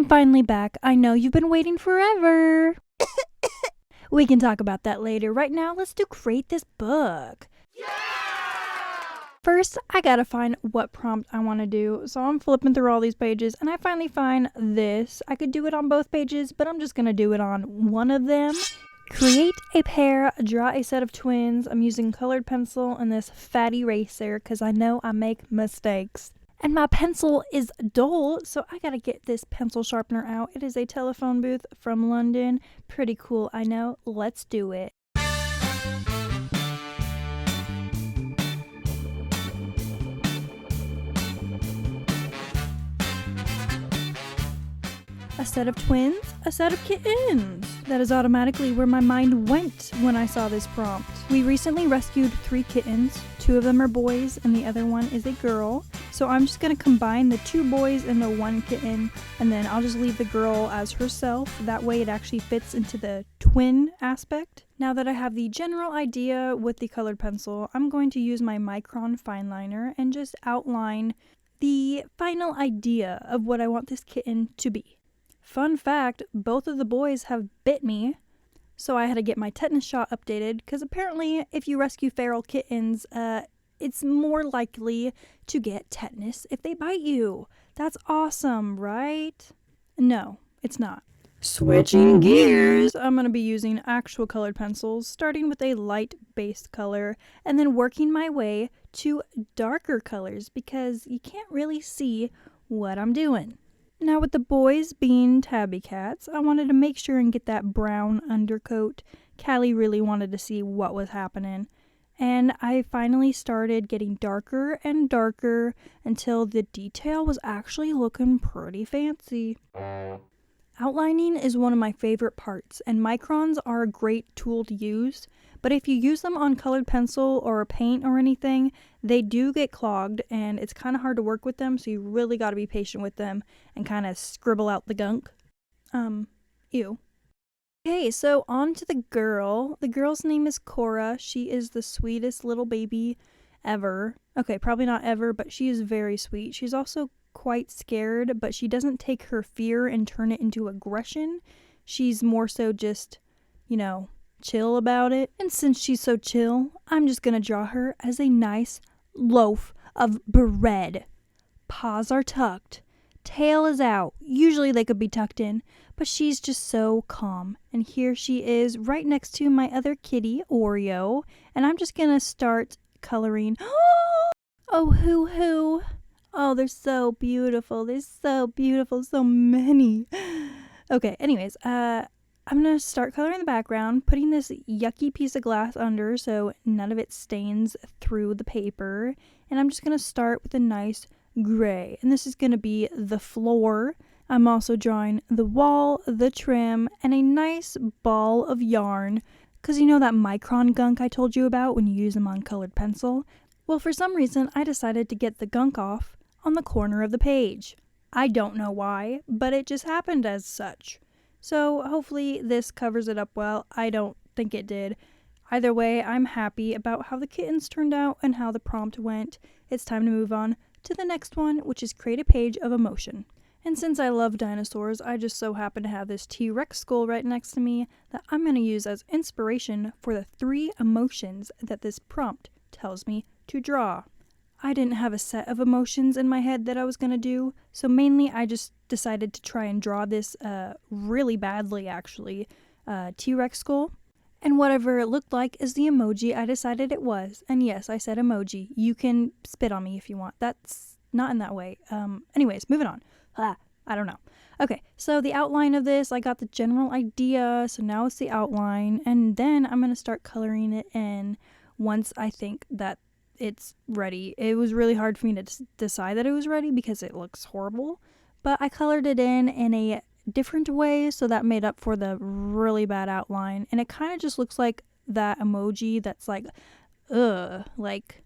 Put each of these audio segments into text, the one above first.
I'm finally back. I know you've been waiting forever. We can talk about that later. Right now, let's create this book. Yeah! First, I gotta find what prompt I want to do. So I'm flipping through all these pages and I finally find this. I could do it on both pages, but I'm just gonna do it on one of them. Create a pair, draw a set of twins. I'm using colored pencil and this fat eraser because I know I make mistakes. And my pencil is dull, so I gotta get this pencil sharpener out. It is a telephone booth from London. Pretty cool, I know. Let's do it. A set of twins, a set of kittens. That is automatically where my mind went when I saw this prompt. We recently rescued 3 kittens. 2 of them are boys and the other one is a girl. So I'm just going to combine the 2 boys and the 1 kitten, and then I'll just leave the girl as herself. That way it actually fits into the twin aspect. Now that I have the general idea with the colored pencil, I'm going to use my micron fine liner and just outline the final idea of what I want this kitten to be. Fun fact, both of the boys have bit me, so I had to get my tetanus shot updated, because apparently if you rescue feral kittens, it's more likely to get tetanus if they bite you. That's awesome, right? No, it's not. Switching gears, I'm going to be using actual colored pencils, starting with a light base color, and then working my way to darker colors, because you can't really see what I'm doing. Now with the boys being tabby cats, I wanted to make sure and get that brown undercoat. Callie really wanted to see what was happening. And I finally started getting darker and darker until the detail was actually looking pretty fancy. Outlining is one of my favorite parts, and microns are a great tool to use, but if you use them on colored pencil or paint or anything, they do get clogged and it's kind of hard to work with them, so you really got to be patient with them and kind of scribble out the gunk. Ew. Okay, so on to the girl. The girl's name is Cora. She is the sweetest little baby ever. Okay, probably not ever, but she is very sweet. She's also quite scared, but she doesn't take her fear and turn it into aggression. She's more so just, chill about it. And since she's so chill, I'm just gonna draw her as a nice loaf of bread. Paws are tucked, tail is out. Usually they could be tucked in, but she's just so calm. And here she is right next to my other kitty, Oreo, and I'm just gonna start coloring. Oh, hoo-hoo. Oh, they're so beautiful. They're so beautiful. So many. Okay, anyways, I'm going to start coloring the background, putting this yucky piece of glass under so none of it stains through the paper. And I'm just going to start with a nice gray. And this is going to be the floor. I'm also drawing the wall, the trim, and a nice ball of yarn. Because you know that micron gunk I told you about when you use them on colored pencil? Well, for some reason, I decided to get the gunk off on the corner of the page. I don't know why, but it just happened as such. So hopefully this covers it up well. I don't think it did. Either way, I'm happy about how the kittens turned out and how the prompt went. It's time to move on to the next one, which is create a page of emotion. And since I love dinosaurs, I just so happen to have this T-Rex skull right next to me that I'm going to use as inspiration for the 3 emotions that this prompt tells me to draw. I didn't have a set of emotions in my head that I was going to do, so mainly I just decided to try and draw this really badly, actually, T-Rex skull. And whatever it looked like is the emoji I decided it was. And yes, I said emoji. You can spit on me if you want. That's not in that way. Anyways, moving on. I don't know. Okay, so the outline of this, I got the general idea, so now it's the outline, and then I'm going to start coloring it in once I think that it's ready. It was really hard for me to decide that it was ready because it looks horrible, but I colored it in a different way, so that made up for the really bad outline, and it kind of just looks like that emoji that's like, ugh, like,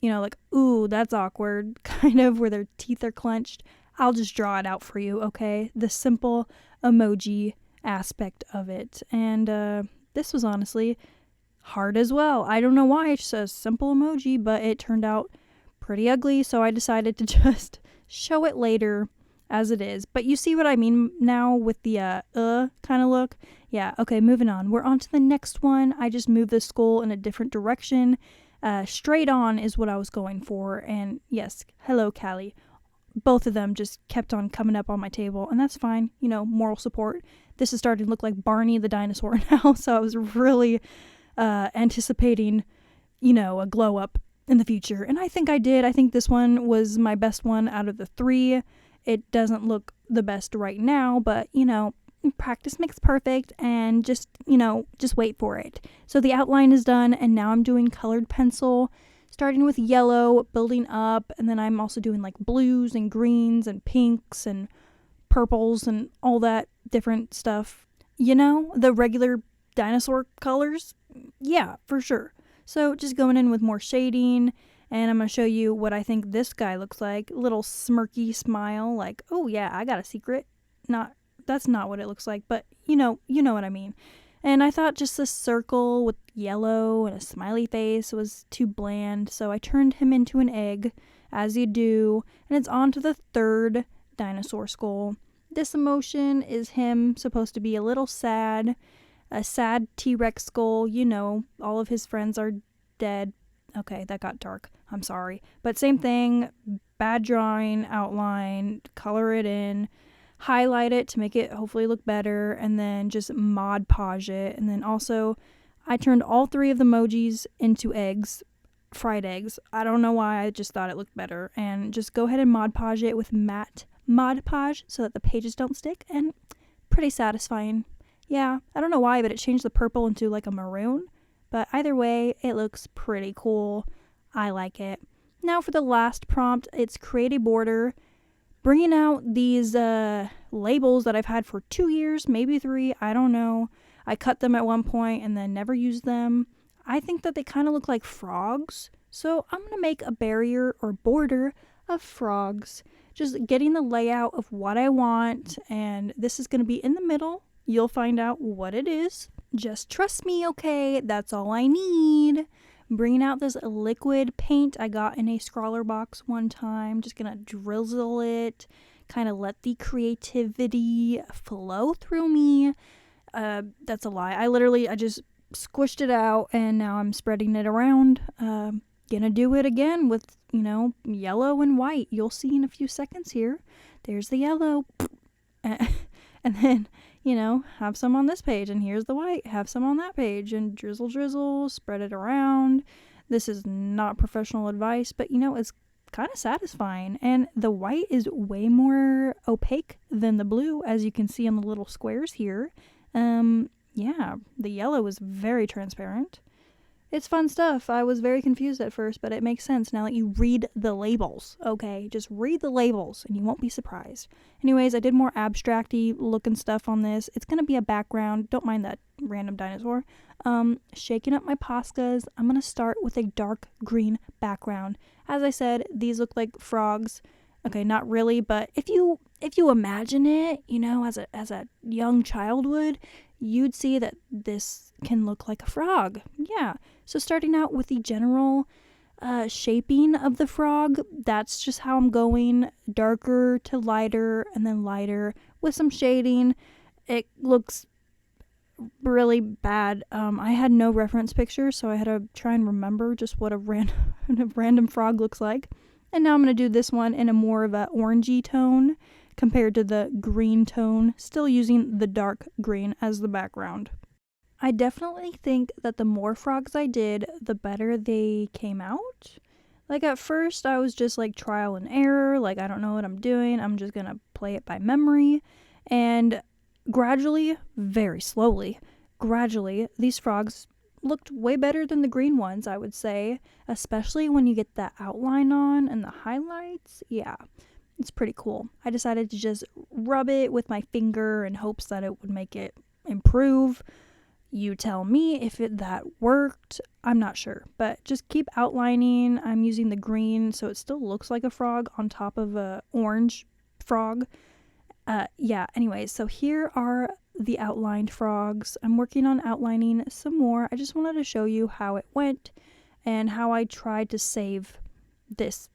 like, ooh, that's awkward, kind of, where their teeth are clenched. I'll just draw it out for you, okay? The simple emoji aspect of it, and this was honestly hard as well. I don't know why, it's just a simple emoji, but it turned out pretty ugly, so I decided to just show it later as it is. But you see what I mean now with the kind of look? Yeah, okay, moving on. We're on to the next one. I just moved the skull in a different direction. Straight on is what I was going for. And yes, hello, Callie. Both of them just kept on coming up on my table, and that's fine. You know, moral support. This is starting to look like Barney the dinosaur now, so I was really anticipating, you know, a glow up in the future. And I think I did. I think this one was my best one out of the 3. It doesn't look the best right now, but, you know, practice makes perfect, and just wait for it. So the outline is done, and now I'm doing colored pencil, starting with yellow, building up, and then I'm also doing like blues and greens and pinks and purples and all that different stuff. You know, the regular dinosaur colors? Yeah, for sure. So just going in with more shading, and I'm going to show you what I think this guy looks like. Little smirky smile, like, oh yeah, I got a secret. That's not what it looks like, but you know what I mean. And I thought just a circle with yellow and a smiley face was too bland, so I turned him into an egg, as you do, and it's on to the 3rd dinosaur skull. This emotion is him supposed to be a little sad, a sad T-Rex skull. You know, all of his friends are dead. Okay, that got dark. I'm sorry. But same thing, bad drawing, outline, color it in, highlight it to make it hopefully look better, and then just Mod Podge it. And then also, I turned all 3 of the emojis into eggs, fried eggs. I don't know why, I just thought it looked better. And just go ahead and Mod Podge it with matte Mod Podge so that the pages don't stick, and pretty satisfying. Yeah, I don't know why, but it changed the purple into like a maroon. But either way, it looks pretty cool. I like it. Now for the last prompt, it's create a border. Bringing out these labels that I've had for 2 years, maybe 3, I don't know. I cut them at one point and then never used them. I think that they kind of look like frogs, so I'm going to make a barrier or border of frogs. Just getting the layout of what I want, and this is going to be in the middle. You'll find out what it is. Just trust me, okay? That's all I need. Bringing out this liquid paint I got in a scrawler box one time. Just gonna drizzle it, kind of let the creativity flow through me. That's a lie. I just squished it out, and now I'm spreading it around. Gonna do it again with, yellow and white. You'll see in a few seconds here. There's the yellow. And then, have some on this page, and here's the white, have some on that page, and drizzle, spread it around. This is not professional advice, but it's kind of satisfying. And the white is way more opaque than the blue, as you can see on the little squares here. Yeah, the yellow is very transparent. It's fun stuff. I was very confused at first, but it makes sense now that you read the labels, okay? Just read the labels and you won't be surprised. Anyways, I did more abstract-y looking stuff on this. It's going to be a background. Don't mind that random dinosaur. Shaking up my Poscas. I'm going to start with a dark green background. As I said, these look like frogs. Okay, not really, but if you imagine it, as a young child would, you'd see that this can look like a frog. Yeah. So starting out with the general shaping of the frog, that's just how I'm going. Darker to lighter, and then lighter with some shading. It looks really bad. I had no reference picture, so I had to try and remember just what a random frog looks like. And now I'm going to do this one in a more of a orangey tone compared to the green tone, still using the dark green as the background. I definitely think that the more frogs I did, the better they came out. Like at first I was just like trial and error, like I don't know what I'm doing, I'm just gonna play it by memory. And gradually, very slowly, these frogs looked way better than the green ones, I would say, especially when you get that outline on and the highlights. Yeah, it's pretty cool. I decided to just rub it with my finger in hopes that it would make it improve. You tell me if that worked. I'm not sure, but just keep outlining. I'm using the green so it still looks like a frog on top of a orange frog. Anyways, so here are the outlined frogs. I'm working on outlining some more. I just wanted to show you how it went and how I tried to save this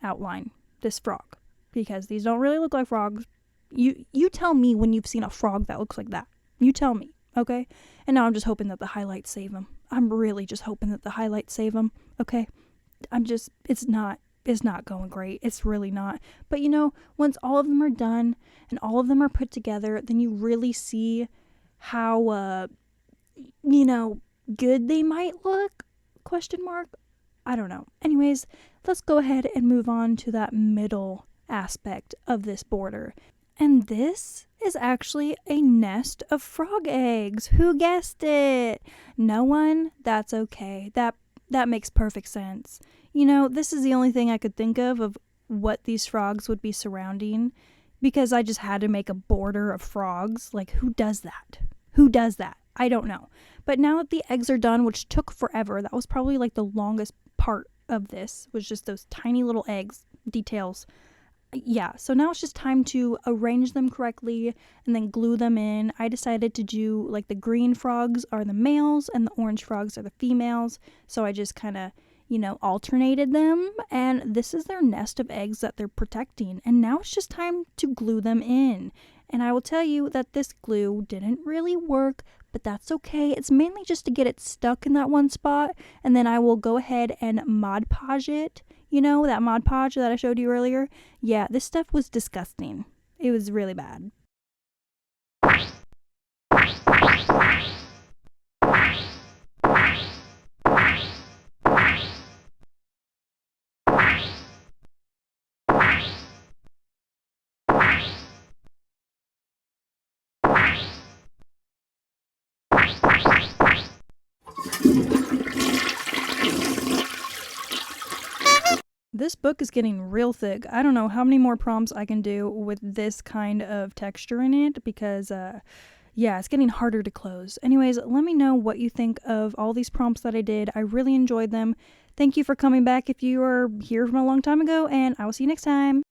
outline, this frog. because these don't really look like frogs. You tell me when you've seen a frog that looks like that. You tell me, okay? And now I'm just hoping that the highlights save them. I'm really just hoping that the highlights save them, okay? It's not going great. It's really not. But once all of them are done and all of them are put together, then you really see how, good they might look? Question mark? I don't know. Anyways, let's go ahead and move on to that middle aspect of this border. And this is actually a nest of frog eggs. Who guessed it? No one? That's okay. That makes perfect sense. This is the only thing I could think of what these frogs would be surrounding, because I just had to make a border of frogs. Like, who does that? Who does that? I don't know. But now that the eggs are done, which took forever, that was probably like the longest part of this, was just those tiny little eggs, details. Yeah, so now it's just time to arrange them correctly and then glue them in. I decided to do, like, the green frogs are the males and the orange frogs are the females. So I just kind of, alternated them, and this is their nest of eggs that they're protecting. And now it's just time to glue them in. And I will tell you that this glue didn't really work, but that's okay. It's mainly just to get it stuck in that one spot, and then I will go ahead and Mod Podge it. That Mod Podge that I showed you earlier? Yeah, this stuff was disgusting. It was really bad. This book is getting real thick. I don't know how many more prompts I can do with this kind of texture in it, because it's getting harder to close. Anyways, let me know what you think of all these prompts that I did. I really enjoyed them. Thank you for coming back if you are here from a long time ago, and I will see you next time.